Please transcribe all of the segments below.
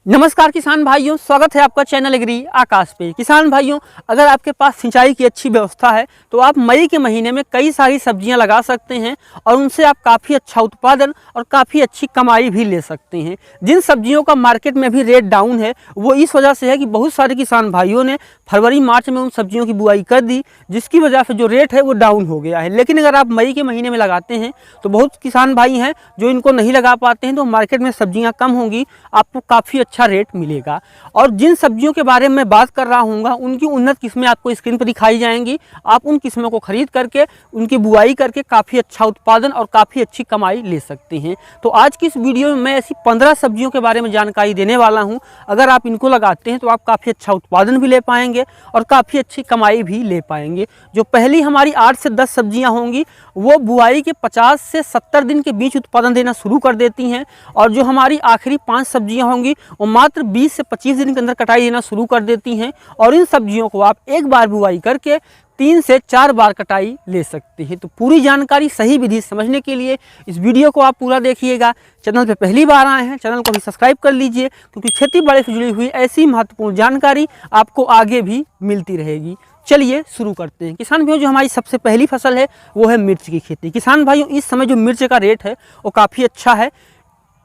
नमस्कार किसान भाइयों, स्वागत है आपका चैनल एग्री आकाश पे। किसान भाइयों, अगर आपके पास सिंचाई की अच्छी व्यवस्था है तो आप मई के महीने में कई सारी सब्जियां लगा सकते हैं और उनसे आप काफ़ी अच्छा उत्पादन और काफ़ी अच्छी कमाई भी ले सकते हैं। जिन सब्जियों का मार्केट में अभी रेट डाउन है वो इस वजह से है कि बहुत सारे किसान भाइयों ने फरवरी मार्च में उन सब्जियों की बुआई कर दी, जिसकी वजह से जो रेट है वो डाउन हो गया है। लेकिन अगर आप मई के महीने में लगाते हैं तो बहुत किसान भाई हैं जो इनको नहीं लगा पाते हैं, तो मार्केट में सब्जियाँ कम होंगी, आपको काफ़ी अच्छा रेट मिलेगा। और जिन सब्जियों के बारे में बात कर रहा हूँ उनकी उन्नत किस्में आपको स्क्रीन पर दिखाई जाएंगी। आप उन किस्मों को खरीद करके उनकी बुआई करके काफ़ी अच्छा उत्पादन और काफ़ी अच्छी कमाई ले सकते हैं। तो आज की इस वीडियो में मैं ऐसी 15 सब्जियों के बारे में जानकारी देने वाला हूँ। अगर आप इनको लगाते हैं तो आप काफ़ी अच्छा उत्पादन भी ले पाएंगे और काफ़ी अच्छी कमाई भी ले पाएंगे। जो पहली हमारी 8 से 10 सब्जियाँ होंगी वो बुआई के 50 से 70 दिन के बीच उत्पादन देना शुरू कर देती हैं, और जो हमारी आखिरी 5 सब्जियां होंगी वो मात्र 20 से 25 दिन के अंदर कटाई देना शुरू कर देती हैं। और इन सब्जियों को आप एक बार बुआई करके 3 से 4 बार कटाई ले सकते हैं। तो पूरी जानकारी सही विधि समझने के लिए इस वीडियो को आप पूरा देखिएगा। चैनल पे पहली बार आए हैं, चैनल को भी सब्सक्राइब कर लीजिए, क्योंकि खेती बाड़ी से जुड़ी हुई ऐसी महत्वपूर्ण जानकारी आपको आगे भी मिलती रहेगी। चलिए शुरू करते हैं। किसान भाइयों, जो हमारी सबसे पहली फसल है वो है मिर्च की खेती। किसान भाइयों, इस समय जो मिर्च का रेट है वो काफ़ी अच्छा है।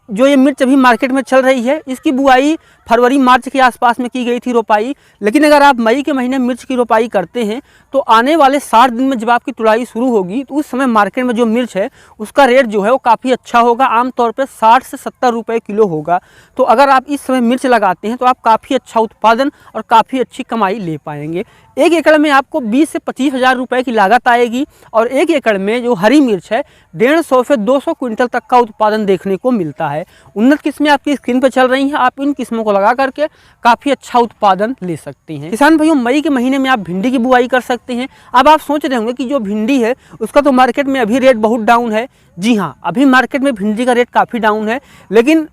जो ये मिर्च अभी मार्केट में चल रही है, इसकी बुआई फरवरी मार्च के आसपास में की गई थी रोपाई। लेकिन अगर आप मई के महीने मिर्च की रोपाई करते हैं तो आने वाले 60 दिन में जब आपकी तुड़ाई शुरू होगी तो उस समय मार्केट में जो मिर्च है उसका रेट जो है वो काफ़ी अच्छा होगा। आमतौर पर 60 से 70 रुपये किलो होगा। तो अगर आप इस समय मिर्च लगाते हैं तो आप काफ़ी अच्छा उत्पादन और काफ़ी अच्छी कमाई ले पाएंगे। 1 एकड़ में आपको 20 से 25 हज़ार रुपये की लागत आएगी, और 1 एकड़ में जो हरी मिर्च है 150 से 200 क्विंटल तक का उत्पादन देखने को मिलता है। उन्नत किस्में आपकी स्क्रीन पर चल रही हैं, आप इन किस्मों को लगा करके काफ़ी अच्छा उत्पादन ले सकते हैं। किसान भाइयों, मई के महीने में आप भिंडी की बुआई कर सकते हैं। अब आप सोच रहे होंगे कि जो भिंडी है उसका तो मार्केट में अभी रेट बहुत डाउन है। जी हाँ, अभी मार्केट में भिंडी का रेट काफ़ी डाउन है। लेकिन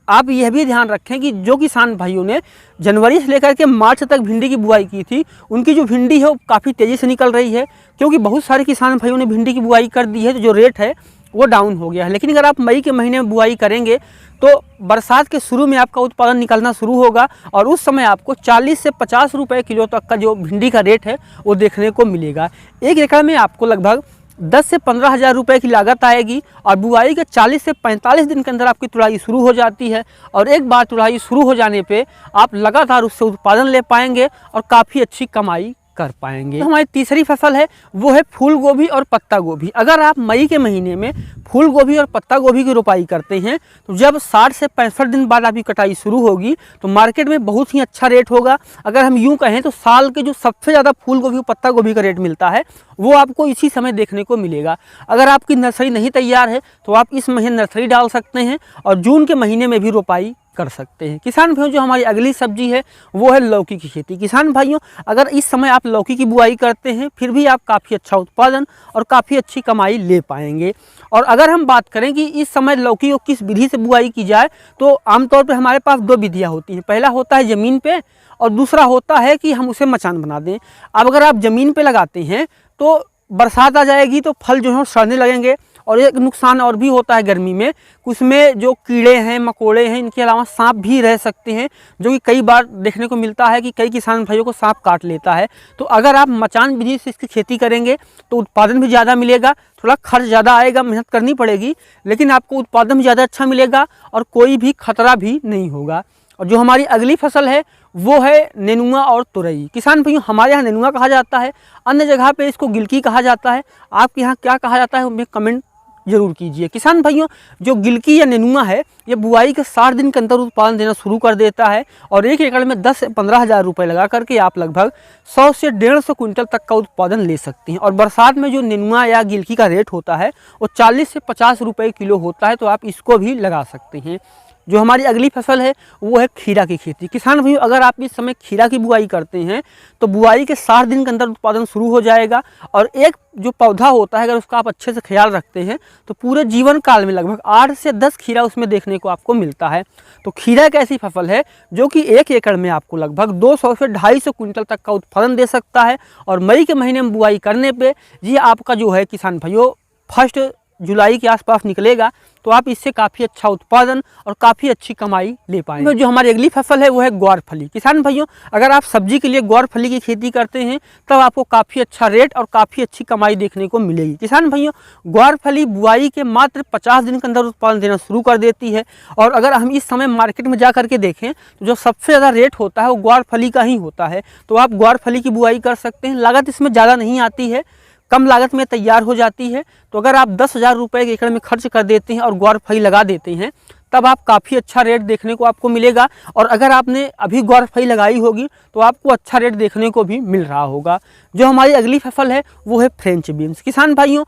आप यह भी ध्यान रखें कि जो किसान भाइयों ने जनवरी से लेकर के मार्च तक भिंडी की बुआई की थी, उनकी जो भिंडी है वो काफ़ी तेज़ी से निकल रही है, क्योंकि बहुत सारे किसान भाइयों ने भिंडी की बुआई कर दी है, तो जो रेट है वो डाउन हो गया है। लेकिन अगर आप मई के महीने में बुआई करेंगे तो बरसात के शुरू में आपका उत्पादन निकलना शुरू होगा, और उस समय आपको 40 से 50 रुपये किलो तक का जो भिंडी का रेट है वो देखने को मिलेगा। 1 एकड़ में आपको लगभग 10 से 15 हज़ार रुपये की लागत आएगी, और बुआई के 40 से 45 दिन के अंदर आपकी तुड़ाई शुरू हो जाती है। और एक बार तुड़ाई शुरू हो जाने पे आप लगातार उससे उत्पादन ले पाएंगे और काफ़ी अच्छी कमाई कर पाएंगे। तो हमारी तीसरी फसल है वो है फूल गोभी और पत्ता गोभी। अगर आप मई के महीने में फूल गोभी और पत्ता गोभी की रोपाई करते हैं तो जब 60 से 65 दिन बाद आपकी कटाई शुरू होगी तो मार्केट में बहुत ही अच्छा रेट होगा। अगर हम यूं कहें तो साल के जो सबसे ज़्यादा फूल गोभी और पत्ता गोभी का रेट मिलता है वो आपको इसी समय देखने को मिलेगा। अगर आपकी नर्सरी नहीं तैयार है तो आप इस महीने नर्सरी डाल सकते हैं और जून के महीने में भी रोपाई कर सकते हैं। किसान भाइयों, जो हमारी अगली सब्जी है वो है लौकी की खेती। किसान भाइयों, अगर इस समय आप लौकी की बुआई करते हैं फिर भी आप काफ़ी अच्छा उत्पादन और काफ़ी अच्छी कमाई ले पाएंगे। और अगर हम बात करें कि इस समय लौकी को किस विधि से बुआई की जाए तो आमतौर पर हमारे पास 2 विधियाँ होती हैं। पहला होता है ज़मीन पे, और दूसरा होता है कि हम उसे मचान बना दें। अब अगर आप ज़मीन पे लगाते हैं तो बरसात आ जाएगी तो फल जो है सड़ने लगेंगे, और एक नुकसान और भी होता है गर्मी में, उसमें जो कीड़े हैं मकोड़े हैं, इनके अलावा सांप भी रह सकते हैं, जो कि कई बार देखने को मिलता है कि कई किसान भाइयों को सांप काट लेता है। तो अगर आप मचान विधि से इसकी खेती करेंगे तो उत्पादन भी ज़्यादा मिलेगा, थोड़ा खर्च ज़्यादा आएगा, मेहनत करनी पड़ेगी, लेकिन आपको उत्पादन भी ज़्यादा अच्छा मिलेगा और कोई भी खतरा भी नहीं होगा। और जो हमारी अगली फसल है वो है नेनुआ और तुरई। किसान भाइयों, हमारे यहाँ नेनुआ कहा जाता है, अन्य जगह पे इसको गिलकी कहा जाता है। आपके यहाँ क्या कहा जाता है हमें कमेंट जरूर कीजिए। किसान भाइयों, जो गिलकी या नेनुआ है ये बुआई के 60 दिन के अंदर उत्पादन देना शुरू कर देता है, और 1 एकड़ में 10 से 15 हज़ार रुपये लगा करके आप लगभग 100 से 150 क्विंटल तक का उत्पादन ले सकते हैं। और बरसात में जो नेनुआ या गिलकी का रेट होता है वो 40 से 50 रुपये किलो होता है, तो आप इसको भी लगा सकते हैं। जो हमारी अगली फसल है वो है खीरा की खेती। किसान भाइयों, अगर आप इस समय खीरा की बुआई करते हैं तो बुआई के 60 दिन के अंदर उत्पादन शुरू हो जाएगा, और एक जो पौधा होता है अगर उसका आप अच्छे से ख्याल रखते हैं तो पूरे जीवन काल में लगभग 8 से 10 खीरा उसमें देखने को आपको मिलता है। तो खीरा एक ऐसी फसल है जो कि 1 एकड़ में आपको लगभग 200 से 250 क्विंटल तक का उत्पादन दे सकता है, और मई के महीने में बुआई करने पर ये आपका जो है किसान भाइयों फर्स्ट जुलाई के आसपास निकलेगा तो आप इससे काफ़ी अच्छा उत्पादन और काफ़ी अच्छी कमाई ले पाएंगे। जो हमारी अगली फसल है वो है ग्वारफली। किसान भाइयों, अगर आप सब्जी के लिए ग्वारफली की खेती करते हैं तब आपको काफ़ी अच्छा रेट और काफ़ी अच्छी कमाई देखने को मिलेगी। किसान भाइयों, ग्वारफली बुआई के मात्र 50 दिन के अंदर उत्पादन देना शुरू कर देती है और अगर हम इस समय मार्केट में जा करके देखें तो जो सबसे ज़्यादा रेट होता है वो ग्वारफली का ही होता है। तो आप ग्वारफली की बुआई कर सकते हैं। लागत इसमें ज़्यादा नहीं आती है, कम लागत में तैयार हो जाती है। तो अगर आप 10,000 रुपये के एकड़ में खर्च कर देते हैं और ग्वारफली लगा देते हैं तब आप काफ़ी अच्छा रेट देखने को आपको मिलेगा। और अगर आपने अभी ग्वारफली लगाई होगी तो आपको अच्छा रेट देखने को भी मिल रहा होगा। जो हमारी अगली फसल है वो है फ्रेंच बीन्स। किसान भाइयों,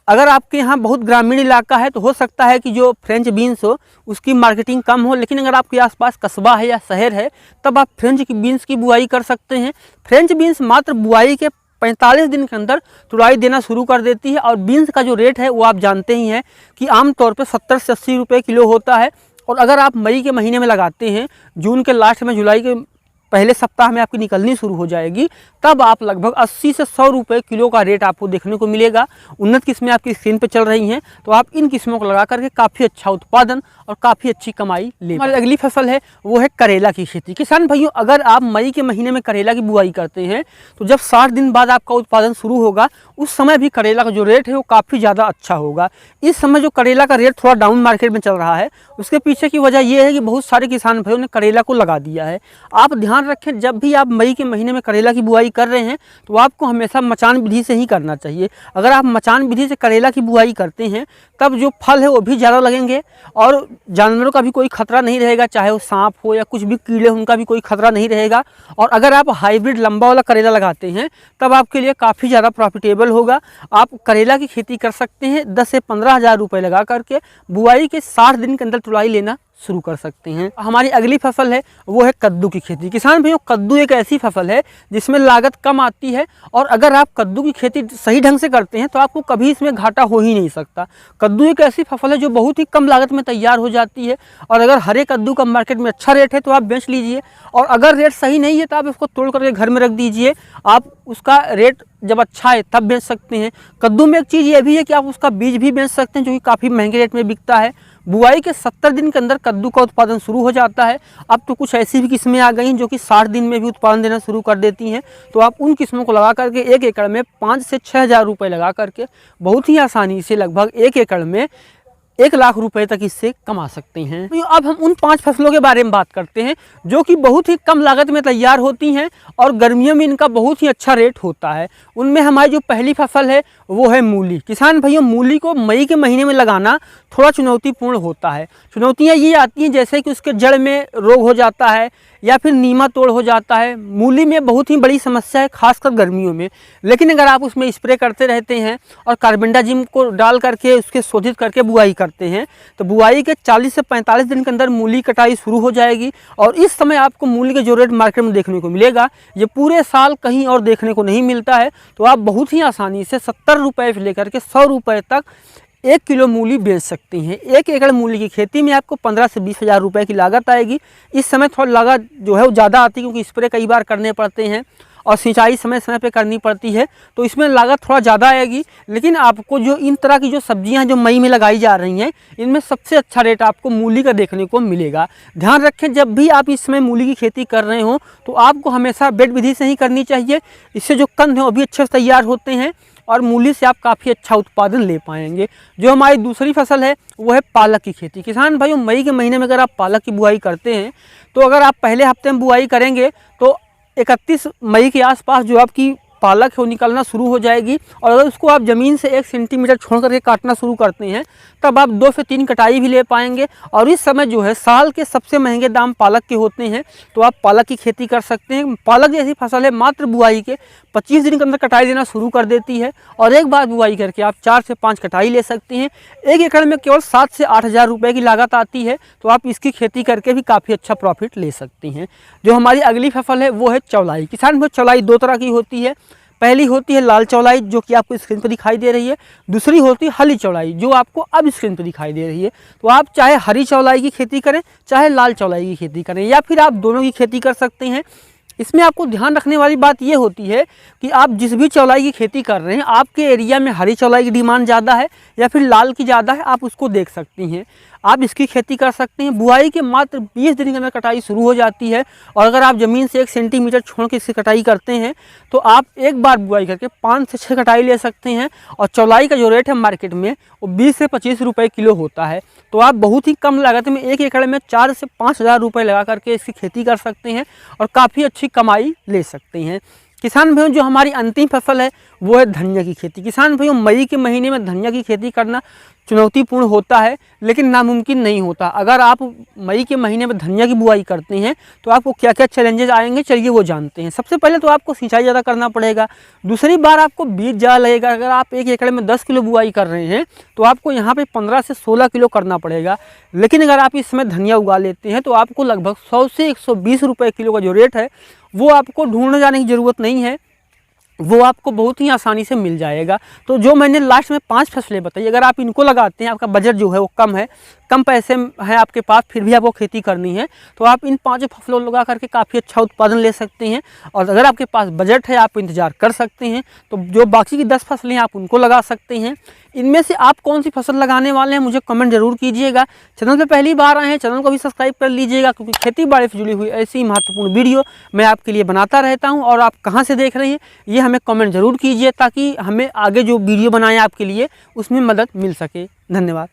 अगर आपके यहाँ बहुत ग्रामीण इलाका है तो हो सकता है कि जो फ्रेंच बीन्स हो उसकी मार्केटिंग कम हो, लेकिन अगर आपके आसपास कस्बा है या शहर है तब आप फ्रेंच बीन्स की बुआई कर सकते हैं। फ्रेंच बीन्स मात्र बुआई के 45 दिन के अंदर तुड़ाई देना शुरू कर देती है और बीन्स का जो रेट है वो आप जानते ही हैं कि आमतौर पे 70 से 80 रुपये किलो होता है। और अगर आप मई के महीने में लगाते हैं, जून के लास्ट में जुलाई के पहले सप्ताह में आपकी निकलनी शुरू हो जाएगी, तब आप लगभग 80 से 100 रुपये किलो का रेट आपको देखने को मिलेगा। उन्नत किस्में आपकी स्क्रीन पे चल रही हैं तो आप इन किस्मों को लगा करके काफ़ी अच्छा उत्पादन और काफ़ी अच्छी कमाई ले। हमारी अगली फसल है वो है करेला की खेती। किसान भाइयों, अगर आप मई के महीने में करेला की बुआई करते हैं तो जब 60 दिन बाद आपका उत्पादन शुरू होगा उस समय भी करेला का जो रेट है वो काफ़ी ज़्यादा अच्छा होगा। इस समय जो करेला का रेट थोड़ा डाउन मार्केट में चल रहा है उसके पीछे की वजह यह है कि बहुत सारे किसान भाइयों ने करेला को लगा दिया है। आप ध्यान रखें, जब भी आप मई के महीने में करेला की बुआई कर रहे हैं तो आपको हमेशा मचान विधि से ही करना चाहिए। अगर आप मचान विधि से करेला की बुआई करते हैं तब जो फल है वो भी ज़्यादा लगेंगे और जानवरों का भी कोई खतरा नहीं रहेगा, चाहे वो सांप हो या कुछ भी कीड़े, उनका भी कोई खतरा नहीं रहेगा। और अगर आप हाइब्रिड लंबा वाला करेला लगाते हैं तब आपके लिए काफ़ी ज़्यादा प्रॉफिटेबल होगा। आप करेला की खेती कर सकते हैं 10 से 15,000 रुपये लगा करके बुआई के 60 दिन के अंदर तुड़ाई लेना शुरू कर सकते हैं। हमारी अगली फसल है वो है कद्दू की खेती। किसान भाइयों, कद्दू एक ऐसी फसल है जिसमें लागत कम आती है और अगर आप कद्दू की खेती सही ढंग से करते हैं तो आपको कभी इसमें घाटा हो ही नहीं सकता। कद्दू एक ऐसी फसल है जो बहुत ही कम लागत में तैयार हो जाती है और अगर हरे कद्दू का मार्केट में अच्छा रेट है तो आप बेच लीजिए और अगर रेट सही नहीं है तो आप इसको तोड़ करके घर में रख दीजिए। आप उसका रेट जब अच्छा है तब बेच सकते हैं। कद्दू में एक चीज़ ये भी है कि आप उसका बीज भी बेच सकते हैं जो कि काफ़ी महंगे रेट में बिकता है। बुआई के 70 दिन के अंदर कद्दू का उत्पादन शुरू हो जाता है। अब तो कुछ ऐसी भी किस्में आ गई हैं जो कि 60 दिन में भी उत्पादन देना शुरू कर देती हैं। तो आप उन किस्मों को लगा करके 1 एकड़ में 5 से 6,000 रुपये लगा करके बहुत ही आसानी से लगभग 1 एकड़ में 1 लाख रुपए तक इससे कमा सकते हैं। तो अब हम उन 5 फसलों के बारे में बात करते हैं जो कि बहुत ही कम लागत में तैयार होती हैं और गर्मियों में इनका बहुत ही अच्छा रेट होता है। उनमें हमारी जो पहली फसल है वो है मूली। किसान भाइयों, मूली को मई के महीने में लगाना थोड़ा चुनौतीपूर्ण होता है। चुनौतियाँ ये आती हैं जैसे कि उसके जड़ में रोग हो जाता है या फिर नीमा तोड़ हो जाता है। मूली में बहुत ही बड़ी समस्या है, खासकर गर्मियों में। लेकिन अगर आप उसमें स्प्रे करते रहते हैं और कार्बेंडाजिम को डाल करके उसके शोधित करके बुआई करते हैं तो बुआई के 40 से 45 दिन के अंदर मूली कटाई शुरू हो जाएगी और इस समय आपको मूली के जो रेट मार्केट में देखने को मिलेगा ये पूरे साल कहीं और देखने को नहीं मिलता है। तो आप बहुत ही आसानी से 70 रुपये से लेकर के 100 रुपये तक 1 किलो मूली बेच सकती हैं। 1 एकड़ मूली की खेती में आपको 15 से 20,000 रुपये की लागत आएगी। इस समय थोड़ा लागत जो है वो ज़्यादा आती है क्योंकि स्प्रे कई बार करने पड़ते हैं और सिंचाई समय समय पे करनी पड़ती है, तो इसमें लागत थोड़ा ज़्यादा आएगी। लेकिन आपको जो इन तरह की जो सब्जियां जो मई में लगाई जा रही हैं इनमें सबसे अच्छा रेट आपको मूली का देखने को मिलेगा। ध्यान रखें, जब भी आप इस समय मूली की खेती कर रहे हो तो आपको हमेशा बेड विधि से ही करनी चाहिए। इससे जो कंद हैं वो भी अच्छे से तैयार होते हैं और मूली से आप काफ़ी अच्छा उत्पादन ले पाएंगे। जो हमारी दूसरी फसल है वो है पालक की खेती। किसान भाइयों, मई के महीने में अगर आप पालक की बुआई करते हैं तो अगर आप पहले हफ्ते में बुआई करेंगे तो 31 मई के आसपास जो आपकी पालक है वो निकलना शुरू हो जाएगी और अगर उसको आप ज़मीन से 1 सेंटीमीटर छोड़ करके काटना शुरू करते हैं तब आप 2 से 3 कटाई भी ले पाएंगे। और इस समय जो है साल के सबसे महंगे दाम पालक के होते हैं, तो आप पालक की खेती कर सकते हैं। पालक जैसी फसल है मात्र बुआई के 25 दिन के अंदर कटाई देना शुरू कर देती है और एक बार बुआई करके आप 4 से 5 कटाई ले सकते हैं। 1 एकड़ में केवल 7 से 8,000 रुपये की लागत आती है, तो आप इसकी खेती करके भी काफ़ी अच्छा प्रॉफिट ले सकती हैं। जो हमारी अगली फसल है वो है चौलाई। किसान भाई, चौलाई 2 तरह की होती है। पहली होती है लाल चौलाई जो कि आपको स्क्रीन पर दिखाई दे रही है, दूसरी होती है हरी चौलाई जो आपको अब स्क्रीन पर दिखाई दे रही है। तो आप चाहे हरी चौलाई की खेती करें चाहे लाल चौलाई की खेती करें या फिर आप दोनों की खेती कर सकते हैं। इसमें आपको ध्यान रखने वाली बात ये होती है कि आप जिस भी चौलाई की खेती कर रहे हैं, आपके एरिया में हरी चौलाई की डिमांड ज़्यादा है या फिर लाल की ज़्यादा है, आप उसको देख सकती हैं। आप इसकी खेती कर सकते हैं। बुआई के मात्र 20 दिन के अंदर कटाई शुरू हो जाती है और अगर आप ज़मीन से 1 सेंटीमीटर छोड़ के इसकी कटाई करते हैं तो आप एक बार बुआई करके 5 से 6 कटाई ले सकते हैं। और चौलाई का जो रेट है मार्केट में वो 20 से 25 रुपये किलो होता है। तो आप बहुत ही कम लागत में 1 एकड़ में 4 से 5 हज़ार रुपये लगा करके इसकी खेती कर सकते हैं और काफ़ी अच्छी कमाई ले सकते हैं। किसान भाइयों, जो हमारी अंतिम फसल है वो है धनिया की खेती। किसान भाइयों, मई के महीने में धनिया की खेती करना चुनौतीपूर्ण होता है लेकिन नामुमकिन नहीं होता। अगर आप मई के महीने में धनिया की बुआई करते हैं तो आपको क्या क्या चैलेंजेस आएंगे, चलिए वो जानते हैं। सबसे पहले तो आपको सिंचाई ज़्यादा करना पड़ेगा। दूसरी बार आपको बीज ज़्यादा लगेगा। अगर आप 1 एकड़ में 10 किलो बुआई कर रहे हैं तो आपको यहाँ पे 15 से 16 किलो करना पड़ेगा। लेकिन अगर आप इस समय धनिया उगा लेते हैं तो आपको लगभग 100 से 120 रुपये किलो का जो रेट है वो आपको ढूंढने जाने की ज़रूरत नहीं है, वो आपको बहुत ही आसानी से मिल जाएगा। तो जो मैंने लास्ट में 5 फसलें बताई, अगर आप इनको लगाते हैं, आपका बजट जो है वो कम है, कम पैसे हैं आपके पास, फिर भी आपको खेती करनी है, तो आप इन 5 फसलों लगा करके काफ़ी अच्छा उत्पादन ले सकते हैं। और अगर आपके पास बजट है, आप इंतज़ार कर सकते हैं, तो जो बाकी की 10 फसलें आप उनको लगा सकते हैं। इनमें से आप कौन सी फसल लगाने वाले हैं मुझे कमेंट जरूर कीजिएगा। चैनल पे पहली बार आए हैं, चैनल को भी सब्सक्राइब कर लीजिएगा, क्योंकि खेती बाड़ी से जुड़ी हुई ऐसी महत्वपूर्ण वीडियो मैं आपके लिए बनाता रहता हूं। और आप कहां से देख रहे हैं ये हमें कमेंट जरूर कीजिए, ताकि हमें आगे जो वीडियो बनाएं आपके लिए उसमें मदद मिल सके। धन्यवाद।